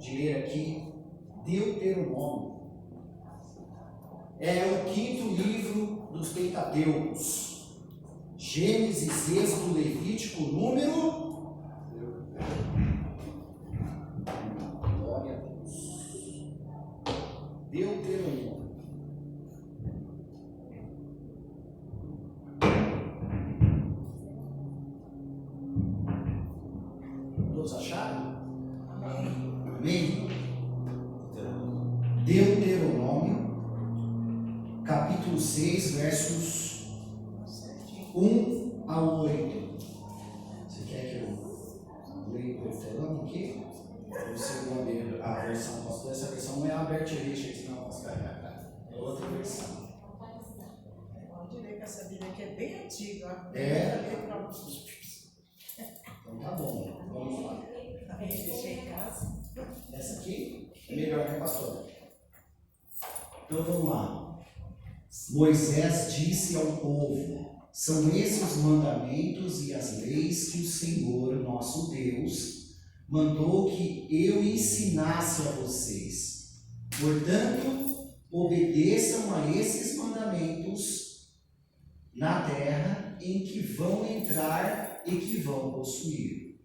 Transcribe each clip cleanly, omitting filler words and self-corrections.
de ler aqui Deuteronômio. É o 5º livro dos Pentateucos. Gênesis, Êxodo, Levítico, Número. Glória a Deus. Deuteronômio. Todos acharam? Amém. Deuteronômio, capítulo 6, versos 1 a 8. Você quer que eu leia o Deuteronômio aqui? Você vai ler a versão, pastor. Essa versão não é a Bert Richards, não, pastor. É outra versão. Pode ler que essa Bíblia aqui é bem antiga. Então tá bom, vamos lá. Em casa. Essa aqui é melhor, né, pastor? Então vamos lá. Moisés disse ao povo: são esses os mandamentos e as leis que o Senhor, nosso Deus, mandou que eu ensinasse a vocês. Portanto, obedeçam a esses mandamentos na terra em que vão entrar e que vão possuir.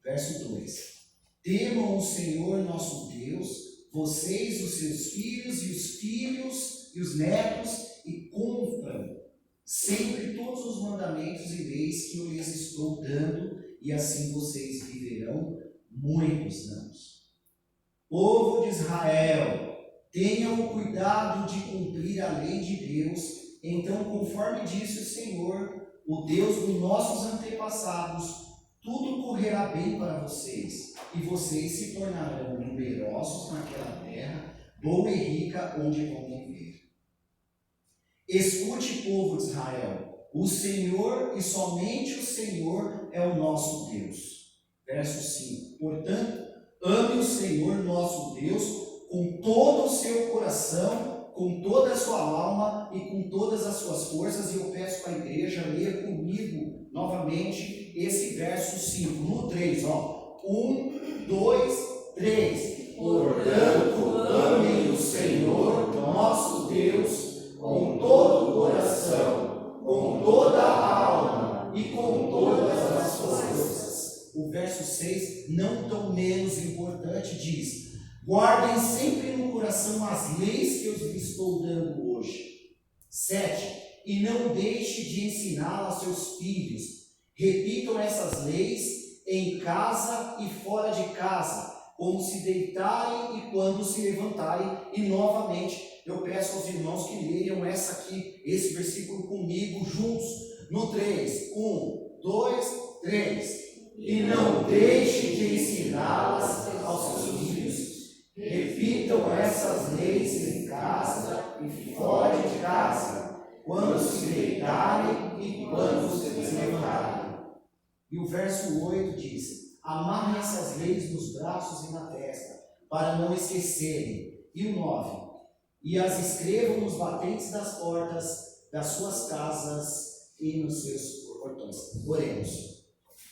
Verso 2. Temam o Senhor nosso Deus, vocês, os seus filhos e os filhos e os netos, e cumpram sempre todos os mandamentos e leis que eu lhes estou dando, e assim vocês viverão muitos anos. Povo de Israel, tenham o cuidado de cumprir a lei de Deus. Então, conforme disse o Senhor, o Deus dos nossos antepassados, tudo correrá bem para vocês, e vocês se tornarão numerosos naquela terra, boa e rica, onde vão viver. Escute, povo de Israel, o Senhor e somente o Senhor é o nosso Deus. Verso 5. Portanto, ame o Senhor nosso Deus com todo o seu coração, com toda a sua alma e com todas as suas forças. E eu peço para a igreja ler comigo novamente esse verso 5, no 3, ó. 1, 2, 3. Portanto, amem o Senhor nosso Deus com todo o coração, com toda a alma e com todas as suas forças. O verso 6, não tão menos importante, diz: guardem sempre no coração as leis que eu lhes estou dando hoje. 7. E não deixe de ensiná-las a seus filhos. Repitam essas leis em casa e fora de casa, como se deitarem e quando se levantarem. E novamente eu peço aos irmãos que leiam esse versículo comigo juntos. No 3, 1, 2, 3. E não deixe de ensiná-las aos seus filhos. Repitam essas leis em casa e fora de casa, quando se deitarem e quando se levantarem. E o verso 8 diz: amarrem essas leis nos braços e na testa, para não esquecerem. E o 9: e as escrevam nos batentes das portas das suas casas e nos seus portões. Oremos.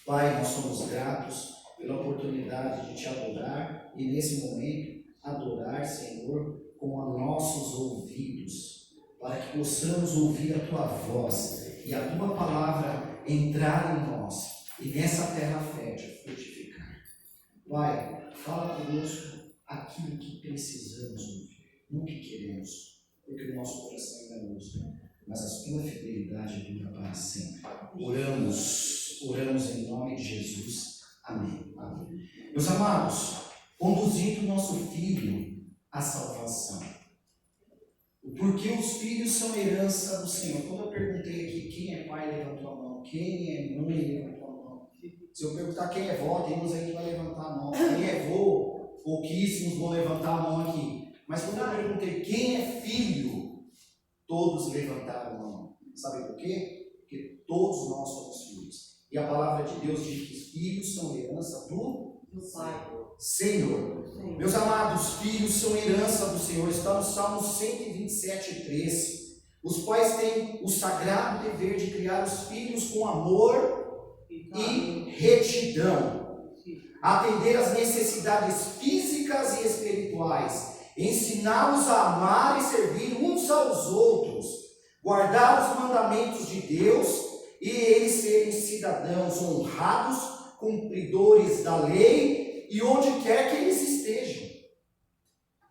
Pai, nós somos gratos pela oportunidade de te adorar e nesse momento adorar, Senhor, com os nossos ouvidos, para que possamos ouvir a tua voz e a tua palavra entrar em nós e nessa terra fértil frutificar. Pai, fala conosco aquilo que precisamos ouvir, não o que queremos, porque o nosso coração é enganoso, mas a tua fidelidade dura para sempre. Oramos em nome de Jesus. Amém. Amém. Meus amados, conduzindo o nosso filho à salvação. Porque os filhos são herança do Senhor. Quando eu perguntei aqui quem é pai, levantou a mão. Quem é mãe, levantou a mão. Se eu perguntar quem é vó, tem uns aí que vai levantar a mão. Quem é vô, pouquíssimos vão levantar a mão aqui. Mas quando eu perguntei quem é filho, todos levantaram a mão. Sabe por quê? Porque todos nós somos filhos. E a palavra de Deus diz que os filhos são herança do Pai. Senhor. Meus amados, filhos são herança do Senhor. Está no Salmo 127, 13. Os pais têm o sagrado dever de criar os filhos com amor e retidão, atender às necessidades físicas físicas e espirituais, ensiná-los a amar e servir uns aos outros, guardar os mandamentos de Deus e eles serem cidadãos honrados, cumpridores da lei e onde quer que eles estejam.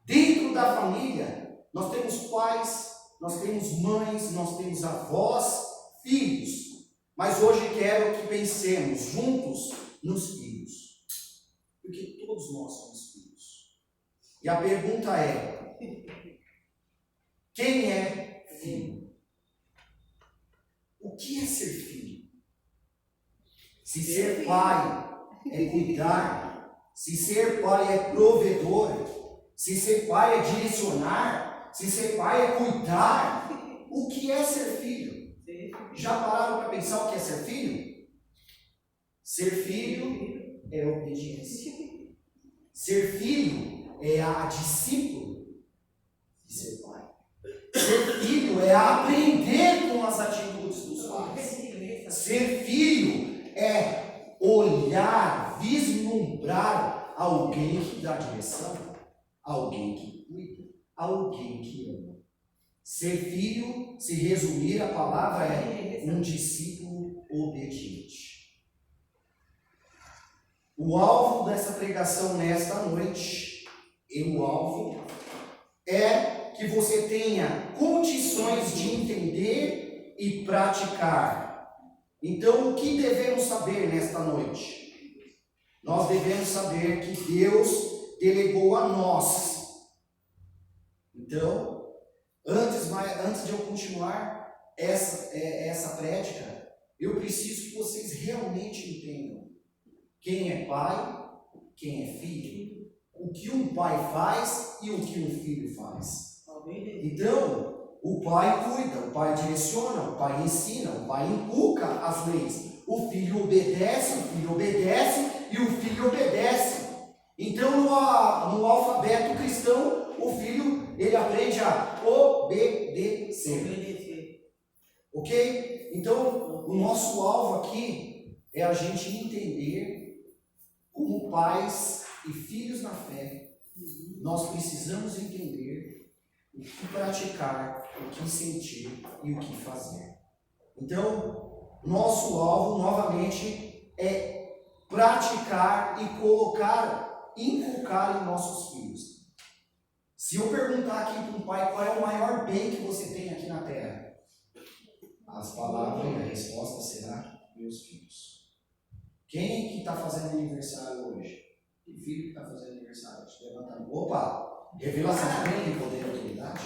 Dentro da família, nós temos pais, nós temos mães, nós temos avós, filhos. Mas hoje quero que pensemos juntos nos filhos. Porque todos nós somos filhos. E a pergunta é: quem é filho? O que é ser filho? Se ser pai é cuidar, se ser pai é provedor, se ser pai é direcionar, se ser pai é cuidar, o que é ser filho? Já pararam para pensar o que é ser filho? Ser filho é obediência. Ser filho é a discípulo de ser pai. Ser filho é aprender com as atitudes dos pais. Ser filho é olhar, vislumbrar alguém que dá direção, alguém que cuida, alguém que ama. Ser filho, se resumir, a palavra é um discípulo obediente. O alvo dessa pregação nesta noite, é que você tenha condições de entender e praticar. Então, o que devemos saber nesta noite? Nós devemos saber que Deus delegou a nós. Então, antes de eu continuar essa prédica, eu preciso que vocês realmente entendam quem é pai, quem é filho, o que um pai faz e o que um filho faz. Então, o pai cuida, o pai direciona, o pai ensina, o pai inculca as leis. O filho obedece e o filho obedece. Então, no alfabeto cristão, o filho, ele aprende a obedecer. Ok? Então, o nosso alvo aqui é a gente entender como pais e filhos na fé, nós precisamos entender o que praticar, o que sentir e o que fazer. Então, nosso alvo, novamente, é praticar e inculcar em nossos filhos. Se eu perguntar aqui para um pai qual é o maior bem que você tem aqui na terra, as palavras e a resposta será: meus filhos. Quem que está fazendo aniversário hoje? Que filho que está fazendo aniversário hoje? Levanta a mão. Opa! Revelação também tem poder e autoridade?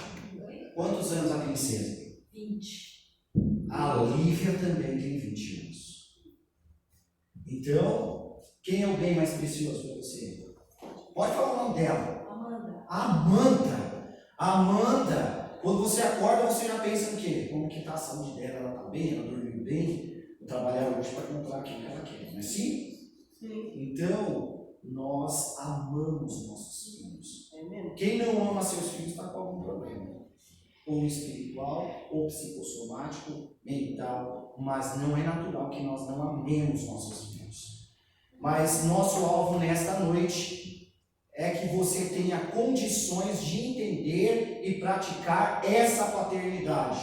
Quantos anos a princesa? 20. A Lívia também tem 20 anos. Então, quem é o bem mais precioso para você? Pode falar o nome dela. Amanda, quando você acorda, você já pensa em quê? Como que está a saúde dela? Ela está bem? Ela dormiu bem? Vou trabalhar hoje para comprar aquilo que ela quer, não é assim? Sim. Então, nós amamos nossos filhos. Quem não ama seus filhos está com algum problema. Ou espiritual, ou psicossomático, mental, mas não é natural que nós não amemos nossos filhos. Mas nosso alvo nesta noite é que você tenha condições de entender e praticar essa paternidade.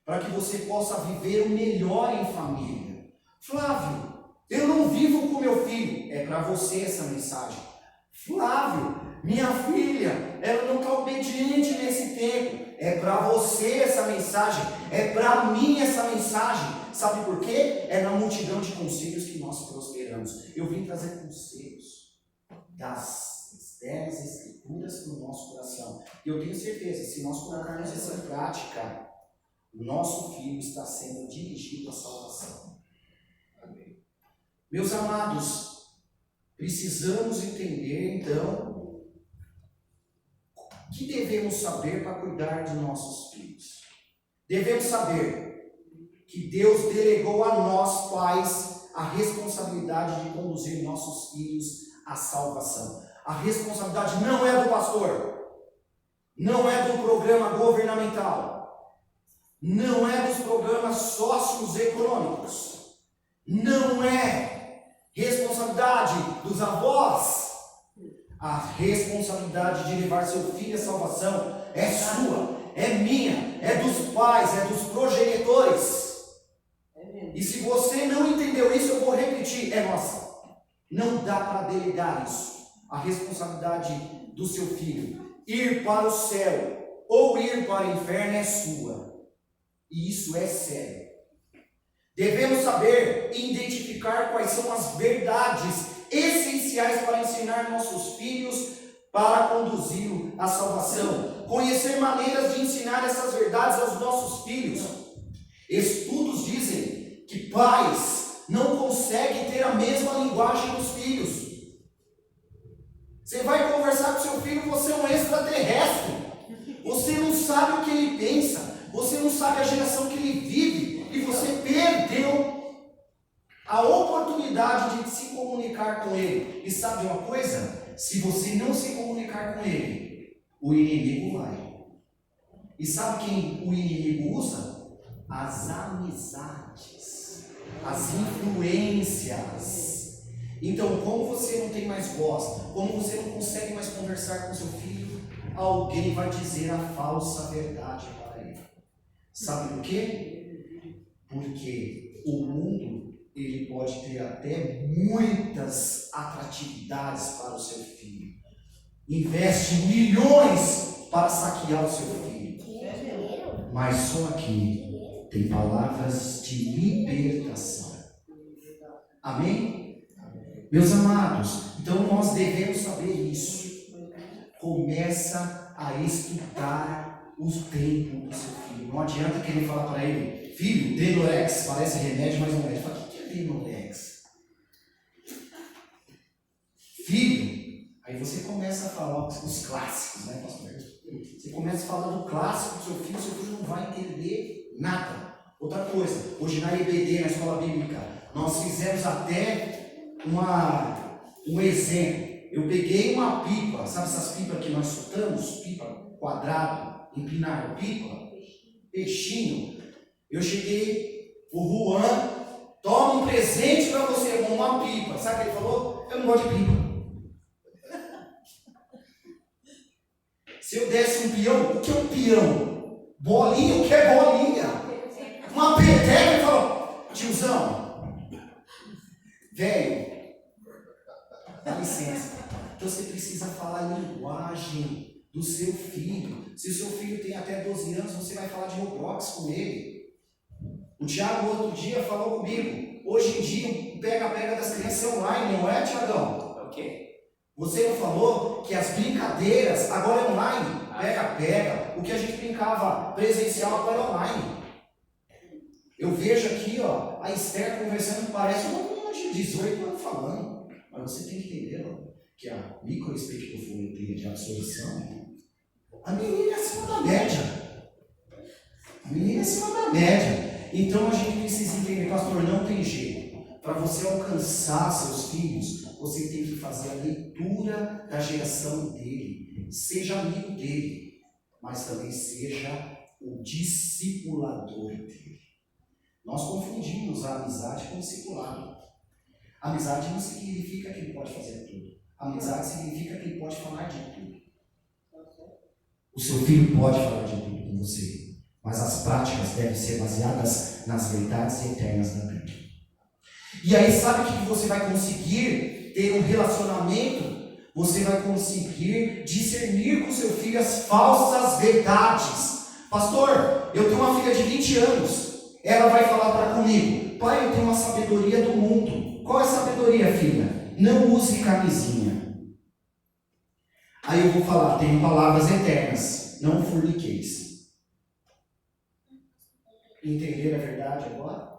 Para que você possa viver o melhor em família. Flávio, eu não vivo com meu filho. É para você essa mensagem. Flávio, minha filha, ela não está obediente nesse tempo. É para você essa mensagem. É para mim essa mensagem. Sabe por quê? É na multidão de conselhos que nós prosperamos. Eu vim trazer conselhos das externas escrituras para o nosso coração. E eu tenho certeza, se nós colocarmos isso em prática, o nosso filho está sendo dirigido à salvação. Amém. Meus amados, precisamos entender então o que devemos saber para cuidar de nossos filhos. Devemos saber que Deus delegou a nós, pais, a responsabilidade de conduzir nossos filhos à salvação. A responsabilidade não é do pastor, não é do programa governamental, não é dos programas socioeconômicos, não é responsabilidade dos avós. A responsabilidade de levar seu filho à salvação é sua, é minha, é dos pais, é dos progenitores. E se você não entendeu isso, eu vou repetir, é nossa. Não dá para delegar isso. A responsabilidade do seu filho, ir para o céu ou ir para o inferno, é sua. E isso é sério. Devemos saber e identificar quais são as verdades essenciais para ensinar nossos filhos para conduzi-lo à salvação. Conhecer maneiras de ensinar essas verdades aos nossos filhos. Estudos dizem que pais não conseguem ter a mesma linguagem dos filhos. Você vai conversar com seu filho, você é um extraterrestre. Você não sabe o que ele pensa. Você não sabe a geração que ele vive. E você perdeu a oportunidade de se comunicar com ele. E sabe uma coisa? Se você não se comunicar com ele, o inimigo vai. E sabe quem o inimigo usa? As amizades, as influências. Então, como você não tem mais voz, como você não consegue mais conversar com seu filho, alguém vai dizer a falsa verdade para ele. Sabe por quê? Porque o mundo, ele pode ter até muitas atratividades para o seu filho. Investe milhões para saquear o seu filho. Mas só aqui tem palavras de libertação. Amém? Meus amados, então nós devemos saber isso. Começa a estudar o tempo do seu filho. Não adianta querer falar para ele, filho, Denorex, parece remédio, mas não é. Ele fala, o que é Denorex? Filho, aí você começa a falar os clássicos, né, pastor? Você começa a falar do clássico do seu filho não vai entender nada. Outra coisa, hoje na EBD, na escola bíblica, nós fizemos até um exemplo. Eu peguei uma pipa, sabe essas pipas que nós soltamos? Pipa quadrado, empinado, pipa, peixinho. Eu cheguei, o Juan, toma um presente para você, uma pipa. Sabe o que ele falou? Eu não gosto de pipa. Se eu desse um peão, o que é um peão? Bolinha, o que é bolinha? Uma peteca, ele falou, tiozão, velho, dá licença. Então você precisa falar a linguagem do seu filho. Se o seu filho tem até 12 anos, você vai falar de Roblox com ele. O Thiago outro dia falou comigo. Hoje em dia o pega-pega das crianças é online, não é, Thiagão? Ok. Você não falou que as brincadeiras agora é online? Pega-pega. O que a gente brincava presencial agora é online. Eu vejo aqui, ó, a Esther conversando, parece uma menina de 18 anos falando. Mas você tem que entender, ó, que a microespectrofometria de absorção, a menina é acima da média. A menina é acima da média. Então a gente precisa entender, pastor, não tem jeito. Para você alcançar seus filhos, você tem que fazer a leitura da geração dele. Seja amigo dele, mas também seja o discipulador dele. Nós confundimos a amizade com o discipulado. Amizade não significa que ele pode fazer tudo. Amizade significa que ele pode falar de tudo. O seu filho pode falar de tudo com você, mas as práticas devem ser baseadas nas verdades eternas da Bíblia. E aí sabe o que você vai conseguir ter um relacionamento? Você vai conseguir discernir com seu filho as falsas verdades. Pastor, eu tenho uma filha de 20 anos. Ela vai falar para comigo, pai, eu tenho uma sabedoria do mundo. Qual é a sabedoria, filha? Não use camisinha. Aí eu vou falar, tenho palavras eternas, não forniqueis. Entenderam a verdade agora?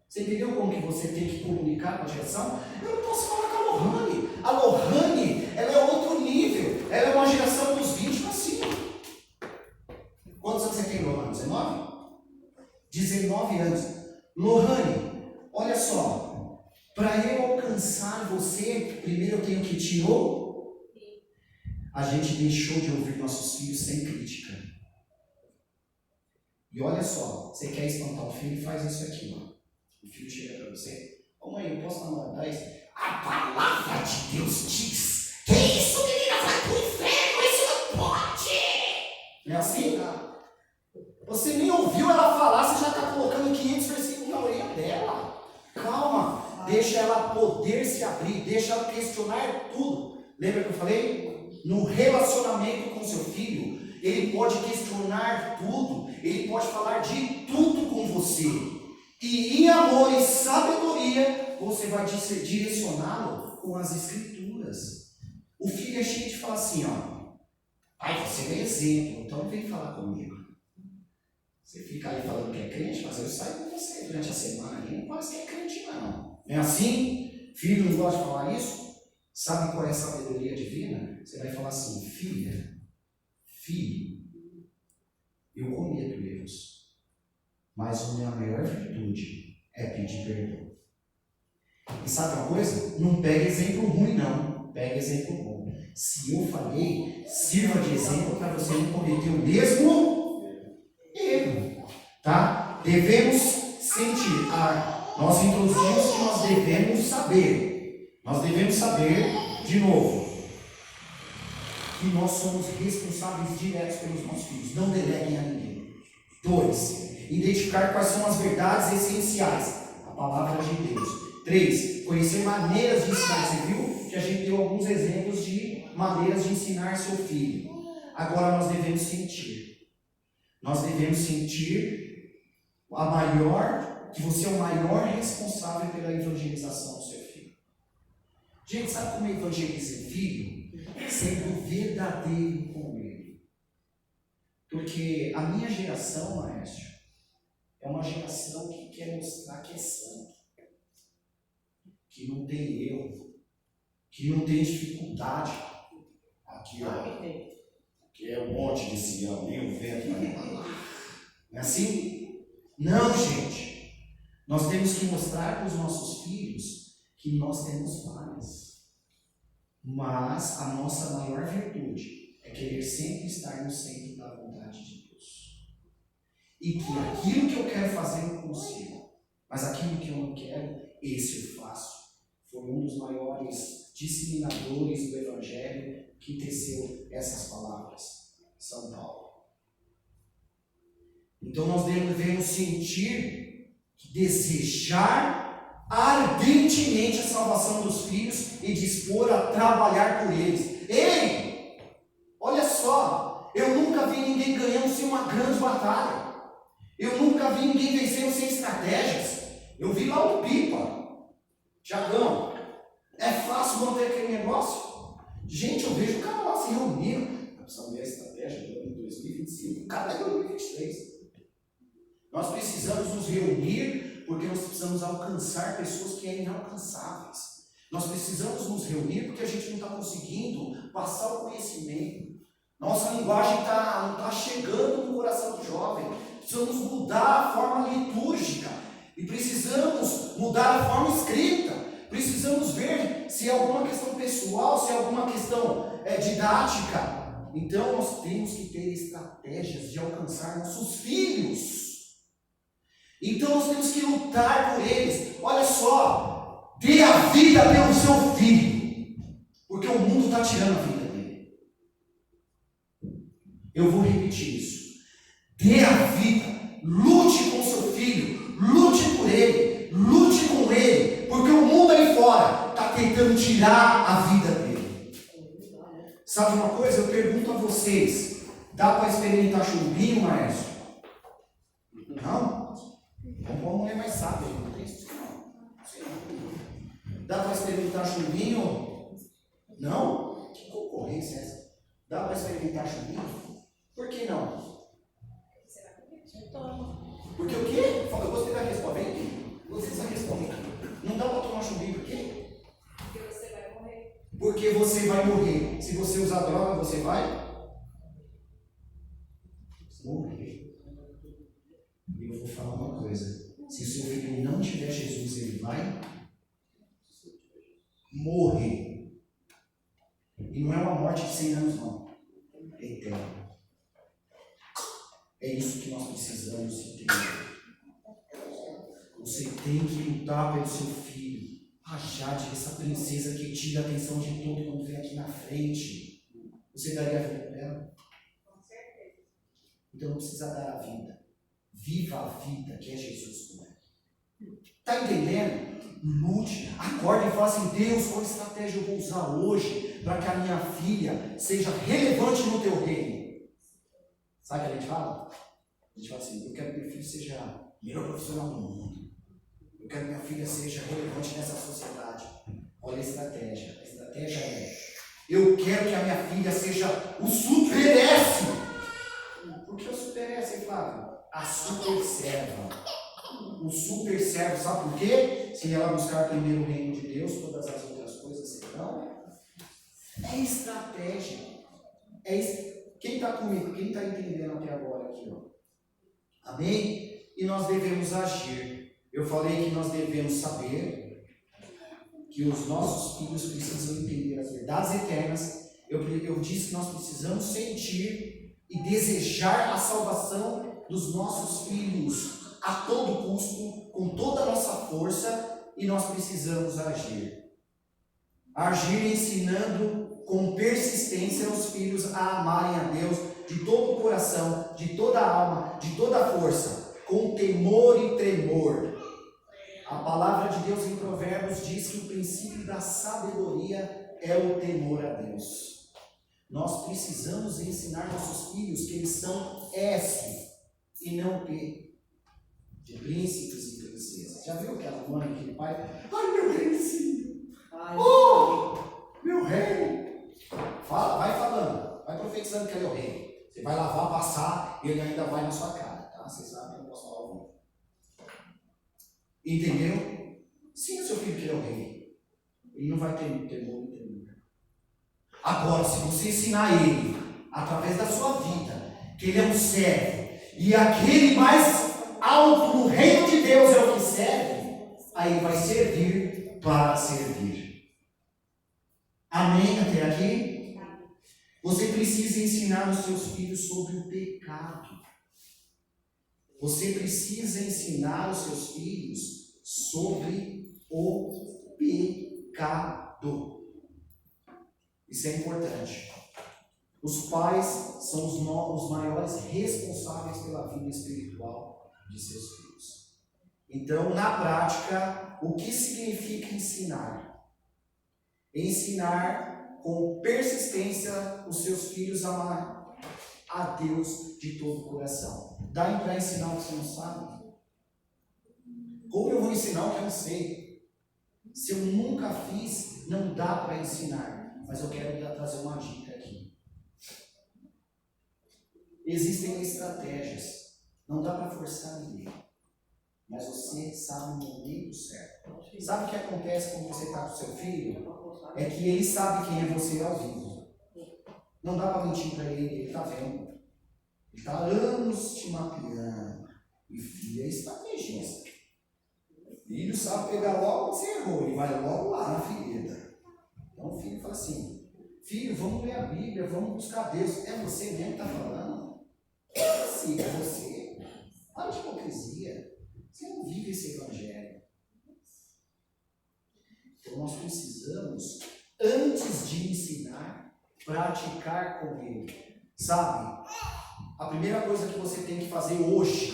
Você entendeu como que você tem que comunicar com a geração? Eu não posso falar com a Lohane. A Lohane, ela é outro nível. Ela é uma geração dos 20 para cima. Quantos anos você tem, Lohane? 19? 19 anos. Lohane, olha só. Para eu alcançar você, primeiro eu tenho que te ouvir. A gente deixou de ouvir nossos filhos sem crítica. E olha só, você quer espantar o filho, faz isso aqui, ó. O filho chega para você, ô mãe, eu posso namorar isso? A palavra de Deus diz. Que isso, menino? Lembra que eu falei? No relacionamento com seu filho, ele pode questionar tudo, ele pode falar de tudo com você. E em amor e sabedoria, você vai direcioná-lo com as escrituras. O filho é cheio de falar assim, ó, pai, você é exemplo, então vem falar comigo. Você fica aí falando que é crente, mas eu saio com você durante a semana e não parece que é crente não. Não é assim? Filho não gosta de falar isso? Sabe qual é a sabedoria divina? Você vai falar assim, filha, filho, eu cometo erros, mas a minha maior virtude é pedir perdão. E sabe uma coisa? Não pega exemplo ruim não, pega exemplo bom. Se eu falei, sirva de exemplo para você não cometer o mesmo erro, tá? Devemos sentir, nós introduzimos que nós devemos saber. Nós devemos saber, de novo, que nós somos responsáveis diretos pelos nossos filhos. Não deleguem a ninguém. 2. Identificar quais são as verdades essenciais. A palavra de Deus. 3. Conhecer maneiras de ensinar. Você viu que a gente deu alguns exemplos de maneiras de ensinar seu filho. Agora nós devemos sentir. Nós devemos sentir que você é o maior responsável pela evangelização do seu filho. Gente, sabe como evangeliza o filho? Sendo verdadeiro com ele. Porque a minha geração, maestro, é uma geração que quer mostrar que é santo, que não tem erro, que não tem dificuldade. Aqui, ó, que é um monte de Sião, nem o vento vai falar. Não é assim? Não, gente. Nós temos que mostrar para os nossos filhos que nós temos falhas, mas a nossa maior virtude é querer sempre estar no centro da vontade de Deus. E que aquilo que eu quero fazer eu consigo, mas aquilo que eu não quero, esse eu faço. Foi um dos maiores disseminadores do Evangelho que teceu essas palavras, São Paulo. Então nós devemos sentir, desejar ardentemente a salvação dos filhos e dispor a trabalhar por eles. Ei, olha só, eu nunca vi ninguém ganhando sem uma grande batalha. Eu nunca vi ninguém vencendo sem estratégias. Eu vi lá o Pipa, Tiagão, é fácil manter aquele negócio? Gente, eu vejo o cara lá se reunindo. Precisamos ver a estratégia do ano de 2025, cada 2023. Nós precisamos nos reunir porque nós precisamos alcançar pessoas que eram inalcançáveis. Nós precisamos nos reunir porque a gente não está conseguindo passar o conhecimento. Nossa linguagem não está chegando no coração do jovem. Precisamos mudar a forma litúrgica. E precisamos mudar a forma escrita. Precisamos ver se é alguma questão pessoal, se é alguma questão didática. Então nós temos que ter estratégias de alcançar nossos filhos. Então nós temos que lutar por eles. Olha só, dê a vida pelo seu filho, porque o mundo está tirando a vida dele. Eu vou repetir isso. Dê a vida, lute com seu filho, lute por ele, lute com ele, porque o mundo aí fora está tentando tirar a vida dele. Sabe uma coisa? Eu pergunto a vocês, dá para experimentar chumbinho, maestro? Não? Vamos uma mulher mais sábia, não tem isso não. Dá para experimentar chumbinho? Não? Que concorrência é essa? Dá para experimentar chumbinho? Por que não? Porque o quê? Eu gostei da resposta. Vem aqui. Gostei dessa resposta. Não dá para tomar chumbinho por quê? Porque você vai morrer. Porque você vai morrer. Se você usar droga, você vai morrer. E eu vou falar uma coisa. Se o seu filho não tiver Jesus, ele vai morrer. E não é uma morte de 100 anos, não. É eterno. É isso que nós precisamos entender. Você tem que lutar pelo seu filho. A Jade, essa princesa que tira a atenção de todo mundo vem aqui na frente. Você daria a vida para ela? Com certeza. Então não precisa dar a vida. Viva a vida que é Jesus com ela. Está entendendo? Lute, acorde e fala assim, Deus, qual estratégia eu vou usar hoje para que a minha filha seja relevante no teu reino. Sabe o que a gente fala? A gente fala assim, eu quero que meu filho seja o melhor profissional do mundo. Eu quero que minha filha seja relevante nessa sociedade. Olha a estratégia. A estratégia é, eu quero que a minha filha seja o super-S. Por que o super-S, Flávio? A super-serva. O super-servo, sabe por quê? Se ela buscar primeiro o reino de Deus, todas as outras coisas serão. É estratégia. Quem está comigo? Quem está entendendo até agora aqui? Ó? Amém? E nós devemos agir. Eu falei que nós devemos saber que os nossos filhos precisam entender as verdades eternas. Eu disse que nós precisamos sentir e desejar a salvação dos nossos filhos a todo custo, com toda a nossa força, e nós precisamos agir. Agir ensinando com persistência os filhos a amarem a Deus de todo o coração, de toda a alma, de toda a força, com temor e tremor. A palavra de Deus em Provérbios diz que o princípio da sabedoria é o temor a Deus. Nós precisamos ensinar nossos filhos que eles são S e não P. De príncipes e princesas. Já viu aquela mãe, aquele pai? Ai, meu reizinho! Oh, meu rei! Fala, vai falando, vai profetizando que ele é o rei. Você vai lavar, passar, e ele ainda vai na sua cara, tá? Vocês sabem, eu não posso falar o nome. Entendeu? Ensina seu filho que ele é o rei. Ele não vai ter temor e temor. Agora, se você ensinar ele, através da sua vida, que ele é um servo, e aquele mais alto no reino de Deus é o que serve, aí vai servir para servir. Amém até aqui? Você precisa ensinar os seus filhos sobre o pecado. Você precisa ensinar os seus filhos sobre o pecado. Isso é importante. Os pais são os maiores responsáveis pela vida espiritual de seus filhos. Então, na prática, o que significa ensinar? Ensinar com persistência os seus filhos a amar a Deus de todo o coração. Dá para ensinar o que você não sabe? Como eu vou ensinar o que eu não sei? Se eu nunca fiz, não dá para ensinar. Mas eu quero trazer uma dica aqui. Existem estratégias. Não dá para forçar ninguém. Mas você sabe o momento certo. Sabe o que acontece quando você está com seu filho? É que ele sabe quem é você ao vivo. Não dá para mentir para ele, ele está vendo. Ele está há anos te mapeando. E filho é estrategista. Filho sabe pegar logo onde você errou. Ele vai logo lá na ferida. Então o filho fala assim, filho, vamos ler a Bíblia, vamos buscar Deus. É você mesmo que está falando? Sim, é você. Para de hipocrisia. Você não vive esse evangelho. Então nós precisamos, antes de ensinar, praticar com ele. Sabe? A primeira coisa que você tem que fazer hoje,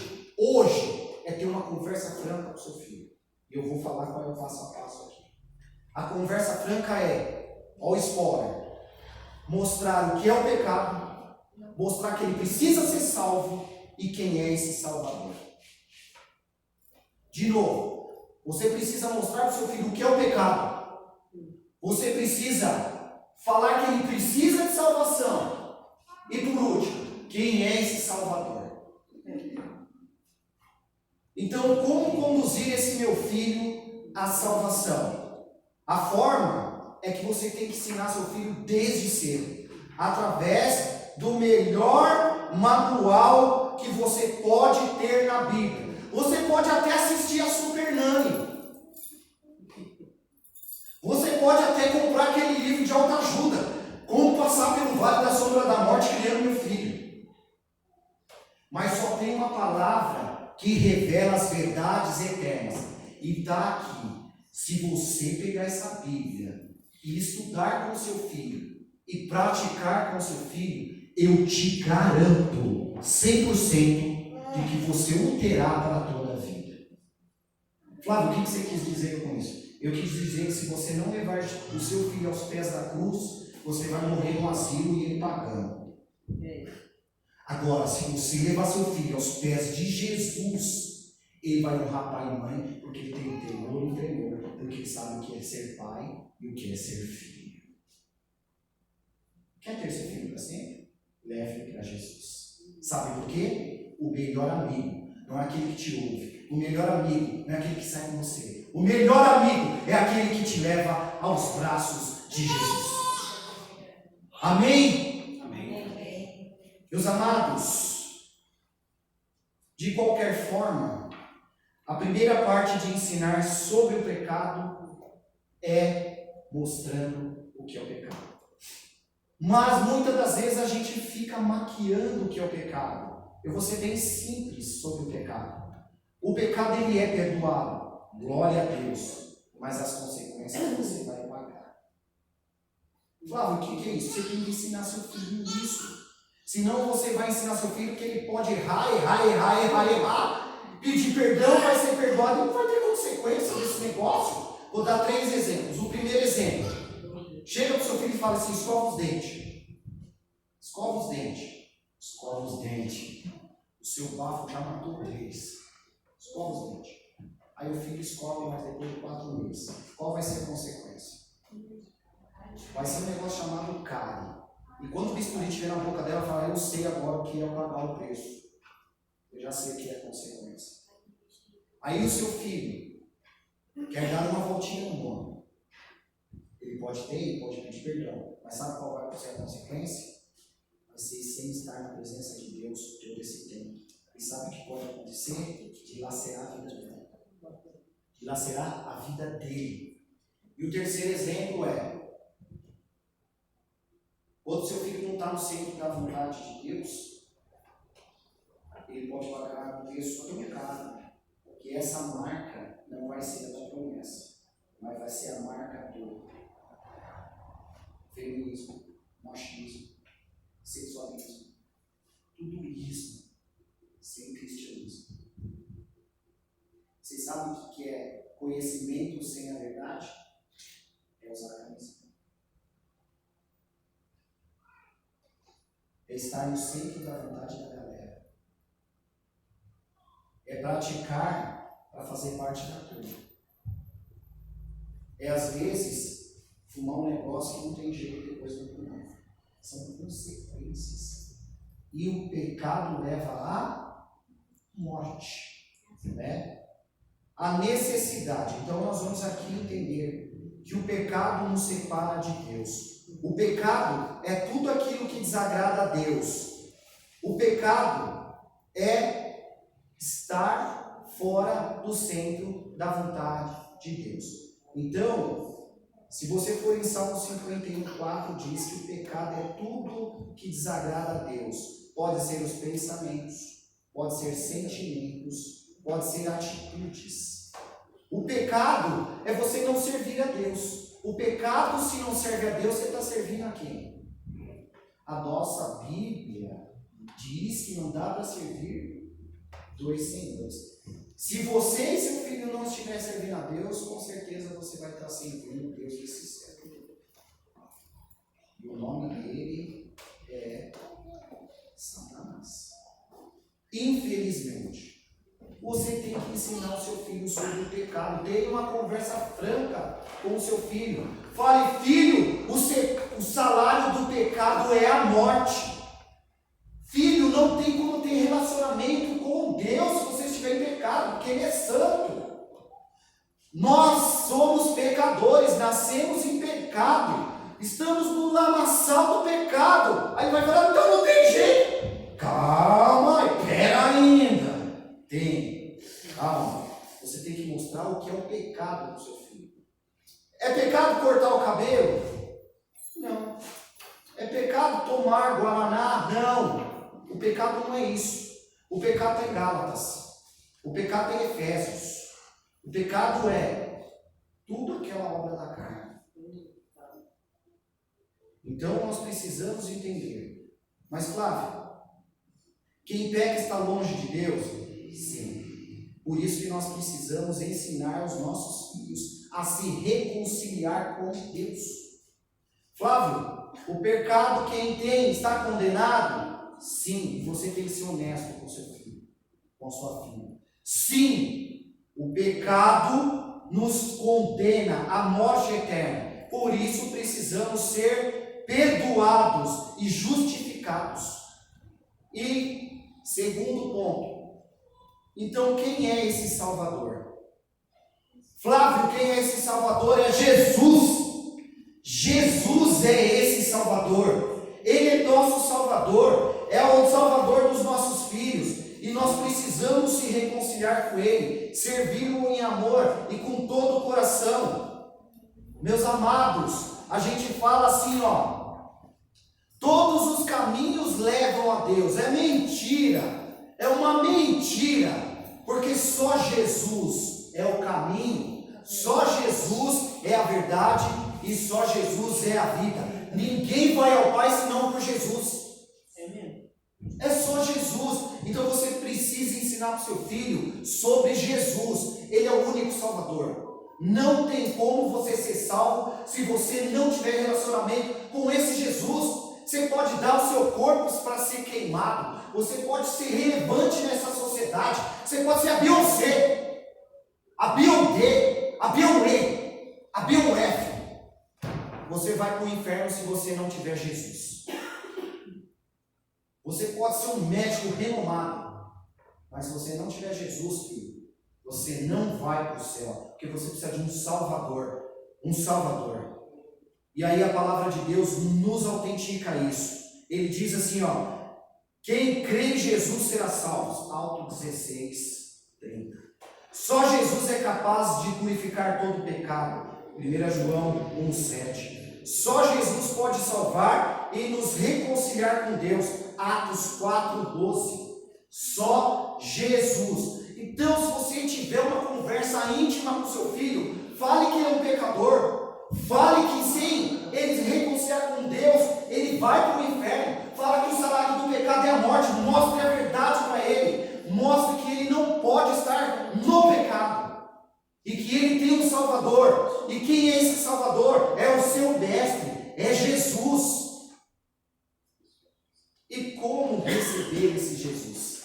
é ter uma conversa franca com o seu filho. E eu vou falar qual é o passo a passo aqui. A conversa franca é, ó o spoiler, mostrar o que é o pecado, mostrar que ele precisa ser salvo e quem é esse Salvador. De novo, você precisa mostrar para o seu filho o que é o pecado. Você precisa falar que ele precisa de salvação. E por último, quem é esse Salvador? Então, como conduzir esse meu filho à salvação? A forma é que você tem que ensinar seu filho desde cedo, através do melhor manual que você pode ter na Bíblia. Você pode até assistir a Super Nani. Você pode até comprar aquele livro de autoajuda, Como Passar pelo Vale da Sombra da Morte Criando Meu Filho. Mas só tem uma palavra que revela as verdades eternas. E está aqui. Se você pegar essa Bíblia e estudar com o seu filho e praticar com o seu filho, eu te garanto 100% de que você o terá para toda a vida. Flávio, o que você quis dizer com isso? Eu quis dizer que se você não levar o seu filho aos pés da cruz, você vai morrer no asilo e ele pagando. Agora, se você levar seu filho aos pés de Jesus, ele vai honrar pai e mãe, porque ele tem o temor e o tremor, porque ele sabe o que é ser pai e o que é ser filho. Quer ter seu filho para sempre? Leve para Jesus. Sabe por quê? O melhor amigo não é aquele que te ouve. O melhor amigo não é aquele que sai com você. O melhor amigo é aquele que te leva aos braços de Jesus. Amém? Amém. Meus amados, de qualquer forma, a primeira parte de ensinar sobre o pecado é mostrando o que é o pecado. Mas muitas das vezes a gente fica maquiando o que é o pecado. Eu vou ser bem simples sobre o pecado. O pecado ele é perdoado, glória a Deus, mas as consequências você vai pagar. Flávio, o que é isso? Você tem que ensinar seu filho isso. Senão você vai ensinar seu filho que ele pode errar, pedir perdão, vai ser perdoado e não vai ter consequência desse negócio. Vou dar 3 exemplos. O primeiro exemplo: chega para o seu filho e fala assim: escova os dentes. Escova os dentes. Escova os dentes. O seu bafo já matou 3. Escova os dentes. Aí o filho escova, mas depois de 4 meses. Qual vai ser a consequência? Vai ser um negócio chamado cárie. E quando o bisturi estiver na boca dela, fala: eu sei agora o que é pagar o preço. Eu já sei o que é a consequência. Aí o seu filho quer dar uma voltinha no mundo. Ele pode ter, ele pode pedir perdão. Mas sabe qual vai ser a consequência? Vai ser sem estar na presença de Deus todo esse tempo. E sabe o que pode acontecer? Dilacerar a vida dele. Dilacerar a vida dele. E o terceiro exemplo é: quando seu filho não está no centro da vontade de Deus, ele pode pagar um preço tão caro, que essa marca não vai ser a tua promessa, mas vai ser a marca do feminismo, machismo, sexualismo, tudo isso sem cristianismo. Vocês sabem o que é conhecimento sem a verdade? É usar a camisa. É estar no centro da vontade da galera. É praticar para fazer parte da turma. É às vezes fumar um negócio que não tem jeito depois do pulmão. São consequências. E o pecado leva à morte. Né? A necessidade. Então nós vamos aqui entender que o pecado nos separa de Deus. O pecado é tudo aquilo que desagrada a Deus. O pecado é estar fora do centro da vontade de Deus. Então, se você for em Salmo 51:4, diz que o pecado é tudo que desagrada a Deus. Pode ser os pensamentos, pode ser sentimentos, pode ser atitudes. O pecado é você não servir a Deus. O pecado, se não serve a Deus, você está servindo a quem? A nossa Bíblia diz que não dá para servir 2 senhores. Se você e seu filho não estiverem servindo a Deus, com certeza você vai estar servindo o Deus desse século. E o nome dele é Satanás. Infelizmente, você tem que ensinar o seu filho sobre o pecado. Tenha uma conversa franca com o seu filho. Fale: filho, o salário do pecado é a morte. Filho, não tem como ter relacionamento com Deus se você estiver em pecado, porque Ele é santo. Nós somos pecadores, nascemos em pecado. Estamos no lamaçal do pecado. Aí vai falar: então não tem jeito. Calma, espera ainda. Tem. Calma. Você tem que mostrar o que é o pecado do seu filho. É pecado cortar o cabelo? Não. É pecado tomar guaraná? Não. O pecado não é isso. O pecado está em Gálatas. O pecado está em Efésios. O pecado é tudo aquela obra da carne. Então nós precisamos entender. Mas, Flávio, quem peca está longe de Deus? Sim. Por isso que nós precisamos ensinar os nossos filhos a se reconciliar com Deus. Flávio, o pecado quem tem está condenado? Sim, você tem que ser honesto com seu filho, com sua filha. Sim, o pecado nos condena à morte eterna. Por isso precisamos ser perdoados e justificados. E segundo ponto, então quem é esse Salvador? Flávio, quem é esse Salvador? É Jesus. Jesus é esse Salvador. Ele é nosso Salvador, é o Salvador dos nossos filhos. E nós precisamos se reconciliar com Ele, servi-lo em amor e com todo o coração. Meus amados, a gente fala assim, todos os caminhos levam a Deus. É mentira, é uma mentira, porque só Jesus é o caminho, só Jesus é a verdade e só Jesus é a vida. Ninguém vai ao Pai senão por Jesus. É só Jesus. Então você precisa ensinar para o seu filho sobre Jesus. Ele é o único Salvador. Não tem como você ser salvo se você não tiver relacionamento com esse Jesus. Você pode dar o seu corpo para ser queimado. Você pode ser relevante nessa sociedade. Você pode ser a Beyoncé, a Beyoncé, a Beyoncé, a Beyoncé. Você vai para o inferno se você não tiver Jesus. Você pode ser um médico renomado, mas se você não tiver Jesus, filho, você não vai para o céu, porque você precisa de um Salvador, um Salvador. E aí a palavra de Deus nos autentica isso. Ele diz assim, quem crê em Jesus será salvo. Alto 16:30. Só Jesus é capaz de purificar todo o pecado. 1 João 1:7. Só Jesus pode salvar e nos reconciliar com Deus. Atos 4:12. Só Jesus. Então, se você tiver uma conversa íntima com seu filho, fale que ele é um pecador. Fale que sim, ele se reconciliar com Deus, ele vai para o inferno. Fala que o salário do pecado é a morte. Mostre a verdade para ele. Mostre que ele não pode estar no pecado. E que ele tem um Salvador. E quem é esse Salvador? É o seu mestre, é Jesus. E como receber esse Jesus?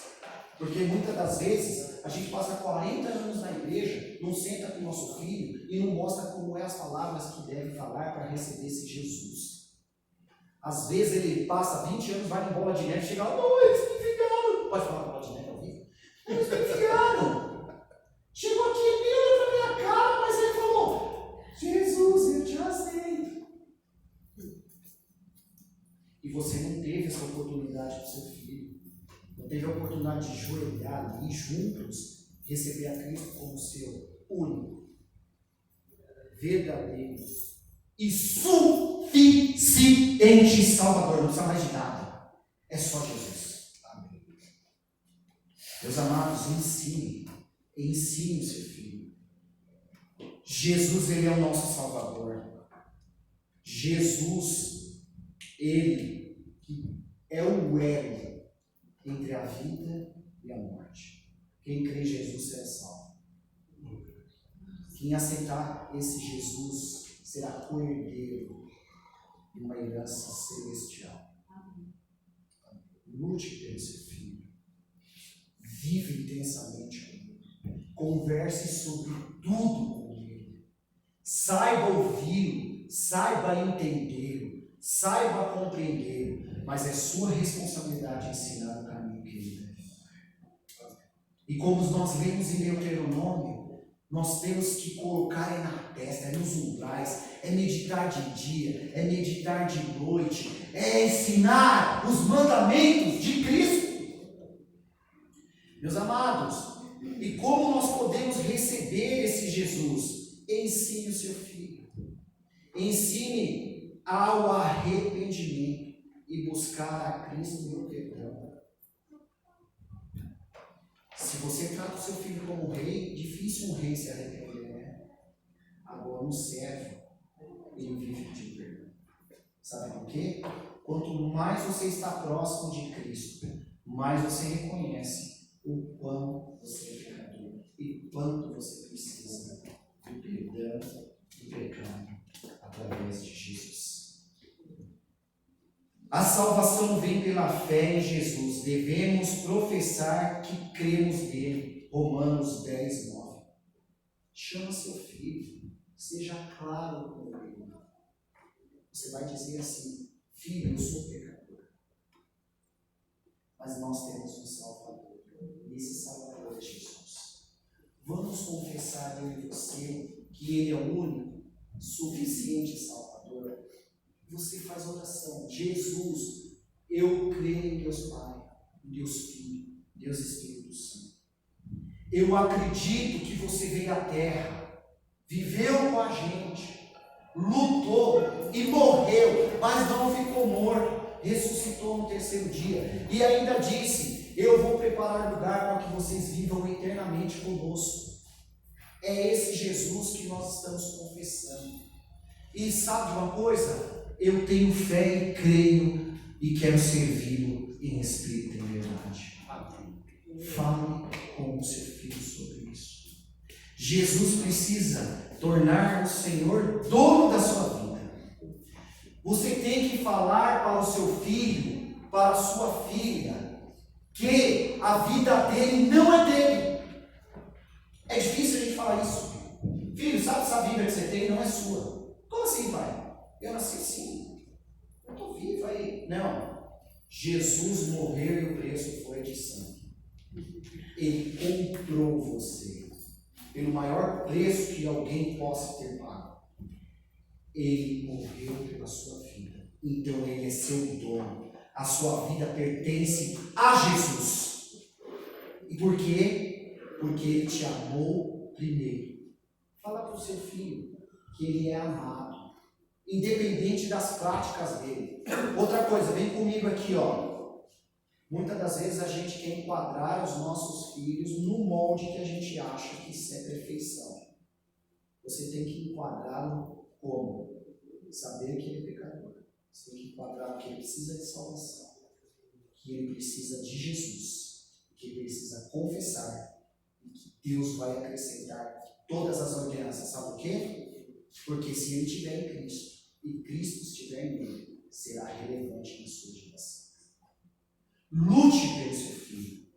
Porque muitas das vezes a gente passa 40 anos na igreja, não senta com o nosso filho e não mostra como é as palavras que deve falar para receber esse Jesus. Às vezes ele passa 20 anos, vai em bola de neve e chega lá, eles me enviaram. Pode falar bola de neve ao vivo? Eles me enviaram. Chegou aqui, ele olhou para minha cara, mas ele falou, Jesus, eu te aceito. E você não teve essa oportunidade para o seu filho. Não teve a oportunidade de joelhar ali juntos, receber a Cristo como seu único, verdadeiro e suficiente Salvador. Não precisa mais de nada. É só Jesus. Amém. Meus amados, ensine o seu filho. Jesus, ele é o nosso Salvador. Jesus, ele é o elo entre a vida e a morte. Quem crê em Jesus será salvo. Quem aceitar esse Jesus será co-herdeiro de uma herança celestial. Lute pelo seu filho. Vive intensamente com ele. Converse sobre tudo com ele. Saiba ouvi-lo, saiba entendê-lo, saiba compreendê-lo. Mas é sua responsabilidade ensinar o caminho que ele deve fazer. E como nós lemos em Deuteronômio, nós temos que colocar na testa, nos umbrais, é meditar de dia, é meditar de noite, é ensinar os mandamentos de Cristo. Meus amados, e como nós podemos receber esse Jesus? Ensine o seu filho. Ensine ao arrependimento e buscar a Cristo no perdão. Se você trata o seu filho como rei, difícil um rei se arrepender, né? Agora um servo, ele vive pedindo perdão. Sabe por quê? Quanto mais você está próximo de Cristo, mais você reconhece o quão você é pecador e quanto você precisa do perdão do pecado através de Jesus. A salvação vem pela fé em Jesus. Devemos professar que cremos nele. Romanos 10, 9. Chama seu filho. Seja claro com ele. Você vai dizer assim: filho, eu sou pecador. Mas nós temos um Salvador. E esse Salvador é Jesus. Vamos confessar eu e você que ele é o único, suficiente Salvador. Você faz oração: Jesus, eu creio em Deus Pai, em Deus Filho, Deus Espírito Santo. Eu acredito que você veio à Terra, viveu com a gente, lutou e morreu, mas não ficou morto, ressuscitou no terceiro dia e ainda disse: eu vou preparar lugar para que vocês vivam eternamente conosco. É esse Jesus que nós estamos confessando. E sabe de uma coisa? Eu tenho fé e creio e quero servi-lo em espírito e em verdade. Fale com o seu filho sobre isso. Jesus precisa tornar o Senhor dono da sua vida. Você tem que falar para o seu filho, para a sua filha, que a vida dele não é dele. É difícil a gente falar isso. Filho, sabe essa vida que você tem não é sua. Como assim, pai? Eu nasci assim. Eu estou vivo aí. Não. Jesus morreu e o preço foi de sangue. Ele comprou você pelo maior preço que alguém possa ter pago. Ele morreu pela sua vida. Então ele é seu dono. A sua vida pertence a Jesus. E por quê? Porque ele te amou primeiro. Fala para o seu filho que ele é amado, independente das práticas dele. Outra coisa, vem comigo aqui, ó. Muitas das vezes a gente quer enquadrar os nossos filhos no molde que a gente acha que isso é perfeição. Você tem que enquadrá-lo como? Saber que ele é pecador. Você tem que enquadrar que ele precisa de salvação, que ele precisa de Jesus, que ele precisa confessar e que Deus vai acrescentar todas as ordenanças. Sabe por quê? Porque se ele estiver em Cristo e Cristo estiver nele, será relevante na sua geração. Lute pelo seu filho.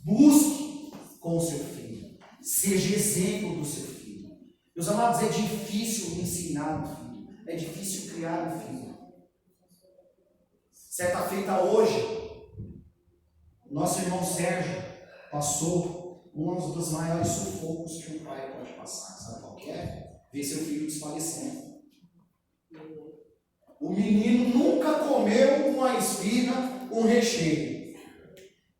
Busque com o seu filho. Seja exemplo do seu filho. Meus amados, é difícil ensinar um filho. É difícil criar um filho. Certa feita hoje, nosso irmão Sérgio passou um dos maiores sufocos que um pai pode passar. Sabe qual que é? Ver seu filho desfalecendo. O menino nunca comeu com a espina um recheio.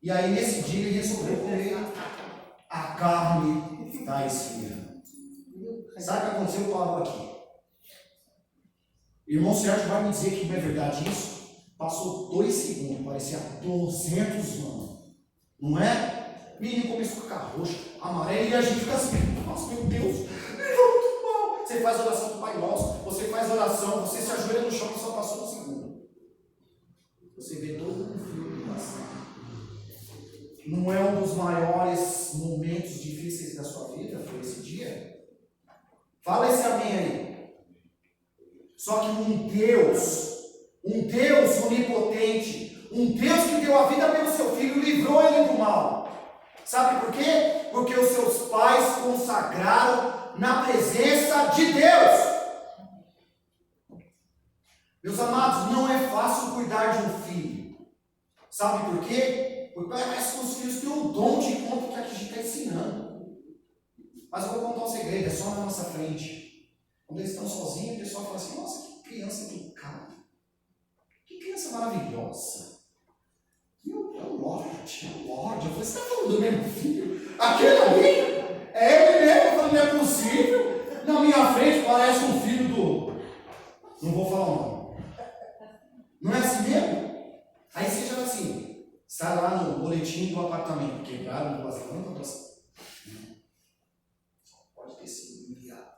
E aí nesse dia ele resolveu comer a carne da espina. Sabe o que aconteceu? Parou aqui. Irmão Sérgio vai me dizer que não é verdade isso? Passou 2 segundos, parecia 200 anos. Não é? O menino começou a ficar roxo, amarelo, e a gente fica assim: nossa, meu Deus, muito mal. Você faz oração do Pai Nosso, você faz oração, você se ajoelha no chão e só passou 1 segundo. Você vê todo um filme passando. Não é um dos maiores momentos difíceis da sua vida? Foi esse dia? Fala esse amém aí. Só que um Deus onipotente, um Deus que deu a vida pelo seu filho, livrou ele do mal. Sabe por quê? Porque os seus pais consagraram na presença de Deus. Meus amados, não é fácil cuidar de um filho. Sabe por quê? Porque parece que os filhos têm um dom de conta que a gente está ensinando. Mas eu vou contar um segredo, é só na nossa frente. Quando eles estão sozinhos, o pessoal fala assim: nossa, que criança educada. Que criança maravilhosa. E o Lorde. Eu falei: você está falando do mesmo filho? Aquele ali? É ele mesmo? Eu falei: não é possível. Na minha frente parece um filho do... Não vou falar o nome. Não é assim mesmo? Aí você já assim, está lá no boletim do apartamento, quebraram 2 lâmpadas. Só pode ter sido enviado.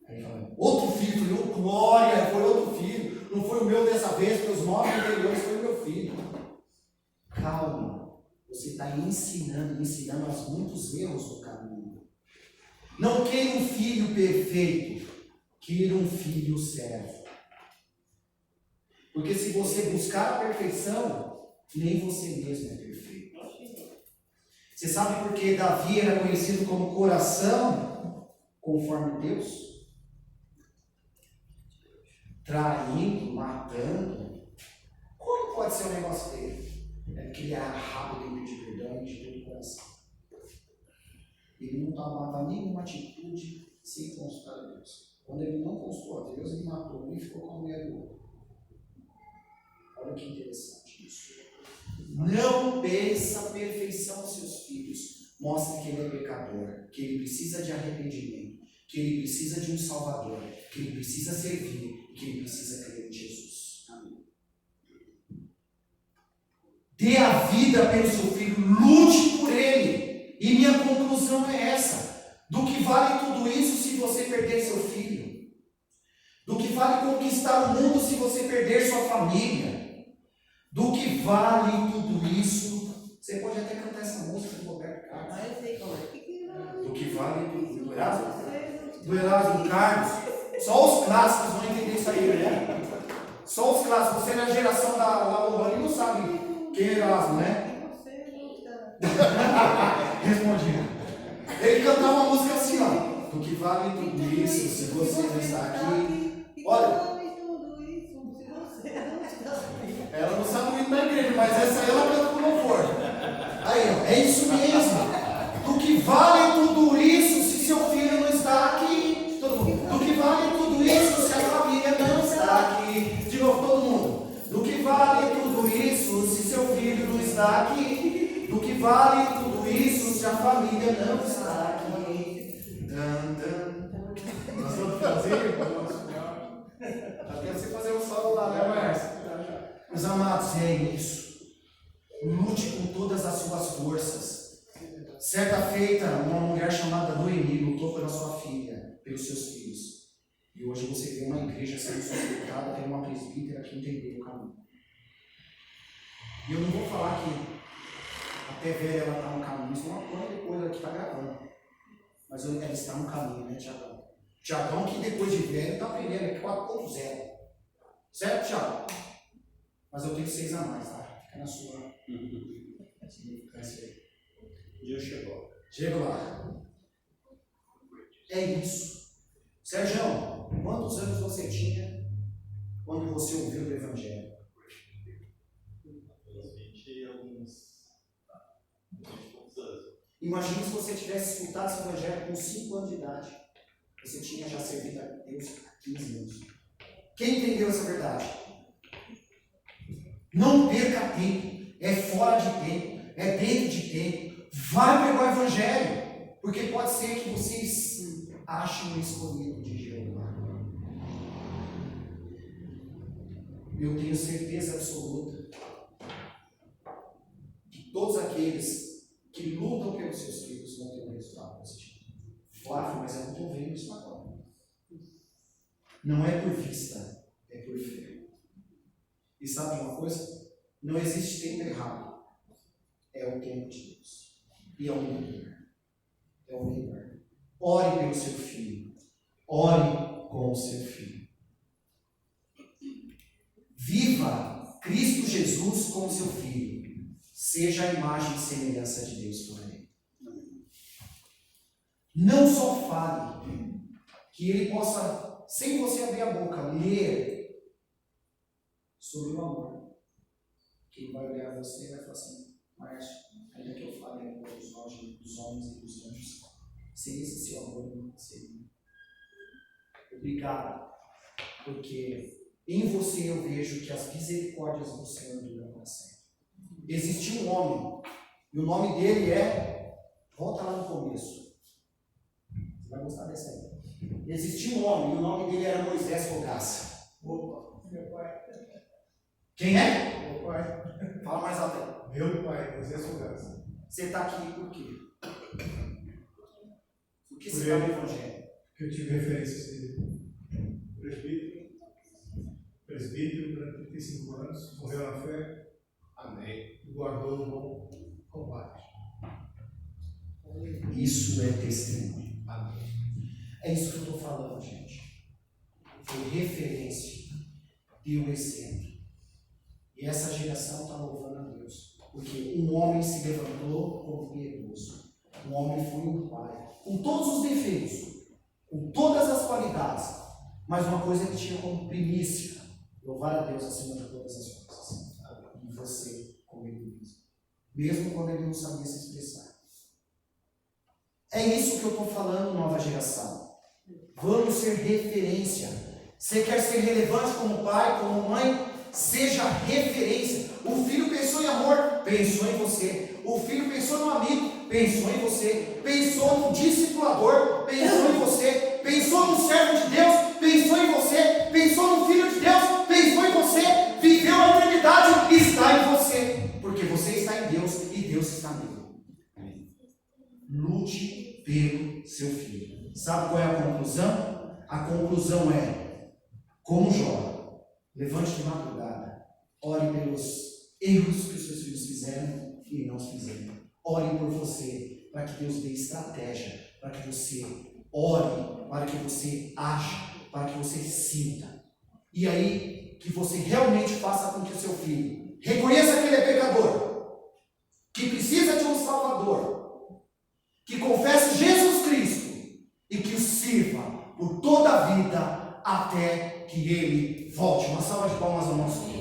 Aí fala: outro filho. Eu falei: glória, foi outro filho. Não foi o meu dessa vez, porque os 9 anteriores foi o meu filho. Calma, você está ensinando aos muitos erros do caminho. Não queira um filho perfeito, queira um filho servo. Porque se você buscar a perfeição, nem você mesmo é perfeito. Você sabe por que Davi era conhecido como coração conforme Deus? Traindo, matando. Como pode ser um negócio dele? É porque ele era rápido em pedir perdão e de todo o coração. Ele não tomava nenhuma atitude sem consultar a Deus. Quando ele não consultou a Deus, ele matou um e ficou com a mulher do outro. Olha que interessante isso. Não peça a perfeição aos seus filhos. Mostre que ele é pecador, que ele precisa de arrependimento, que ele precisa de um Salvador, que ele precisa servir e que ele precisa crer em Jesus. Amém. Dê a vida pelo seu filho, lute por ele. E minha conclusão é essa: do que vale tudo isso se você perder seu filho? Do que vale conquistar o mundo se você perder sua família? Do que vale tudo isso? Você pode até cantar essa música do Roberto Carlos. Ah, eu sei como é. Do que vale tudo. Do Erasmo Carlos. Só os clássicos vão entender isso aí, né? Só os clássicos. Você na geração da Lohane não sabe quem é Erasmo, né? Respondi. Ele cantava uma música assim, ó. Do que vale tudo isso se você não está aqui? Olha. Ela não sabe muito na igreja, mas essa aí ela canta com louvor. Aí, ó, é isso mesmo. Do que vale tudo isso se seu filho não está aqui? Todo mundo. Do que vale tudo isso se a família não está aqui? De novo, todo mundo. Do que vale tudo isso se seu filho não está aqui? Do que vale tudo isso se a família não está aqui? Nós vamos fazer, até você fazer um solo lá, né, Márcio? Meus amados, é isso. Lute com todas as suas forças. Certa feita, uma mulher chamada Noemi lutou pela sua filha, pelos seus filhos. E hoje você vê uma igreja sendo sustentada por uma presbítera que entendeu o caminho. E eu não vou falar que até velha ela está no caminho, isso é uma coisa depois ela que está gravando. Mas ela está no caminho, né, Tiagão? Tiagão que depois de velho está aprendendo, é 4.0. Certo, Tiago? Mas eu tenho 6 a mais, tá? Fica na sua. Eu chego. Chego lá. É isso. Sérgio, quantos anos você tinha quando você ouviu do Evangelho? Uns 20 e alguns anos. Imagine se você tivesse escutado esse Evangelho com 5 anos de idade. Você tinha já servido a Deus há 15 anos. Quem entendeu essa verdade? Não perca tempo, é fora de tempo, é dentro de tempo. Vai pegar o Evangelho, porque pode ser que vocês achem o escolhido de Jeová. Eu tenho certeza absoluta que todos aqueles que lutam pelos seus filhos vão ter um resultado positivo. Flávio, mas eu não estou vendo isso agora. Não é por vista, é por fé. E sabe de uma coisa? Não existe tempo errado. É o tempo de Deus. E é o melhor. É o melhor. Ore pelo seu filho. Ore com o seu filho. Viva Cristo Jesus como seu filho. Seja a imagem e semelhança de Deus por ele. Não só fale, que ele possa, sem você abrir a boca, ler sobre o amor. Que ele vai olhar você e vai falar assim: Márcio, ainda que eu fale a língua dos homens e dos anjos, sem esse seu amor não seria. Obrigado, porque em você eu vejo que as misericórdias do Senhor duram para sempre. Existiu um homem, e o nome dele é, volta lá no começo, você vai gostar dessa aí. Existiu um homem, e o nome dele era Moisés Fogaça. Opa, meu pai. Quem é? Meu pai. Fala mais alto aí. Meu pai, Moisés Fogaça. Você está aqui por quê? Por que Por você está no ele. Evangelho? Que eu tive referências dele. Presbítero durante 35 anos, morreu na fé. Amém. E guardou o bom combate. Isso é testemunho. Amém. É isso que eu estou falando, gente. Foi referência. Deu exemplo. E essa geração está louvando a Deus. Porque um homem se levantou como piedoso. Um homem foi um pai. Com todos os defeitos. Com todas as qualidades. Mas uma coisa que tinha como primícia. Louvar a Deus acima de todas as coisas. E você como ele mesmo. Mesmo quando ele não sabia se expressar. É isso que eu estou falando, nova geração. Vamos ser referência. Você quer ser relevante como pai, como mãe? Seja referência. O filho pensou em amor, pensou em você. O filho pensou no amigo, pensou em você. Pensou no discipulador, pensou em você. Pensou no servo de Deus, pensou em você. Pensou no filho de Deus, pensou em você. Viveu a eternidade, está em você. Porque você está em Deus e Deus está nele. Lute pelo seu filho. Sabe qual é a conclusão? A conclusão é, como Jó, levante de madrugada, ore pelos erros que os seus filhos fizeram e não os fizeram. Ore por você, para que Deus dê estratégia, para que você ore, para que você ache, para que você sinta. E aí, que você realmente faça com que o seu filho reconheça que ele é pecador, que precisa de um Salvador, que confesse Jesus Cristo e que o sirva por toda a vida até que ele volte. Uma salva de palmas ao nosso Deus.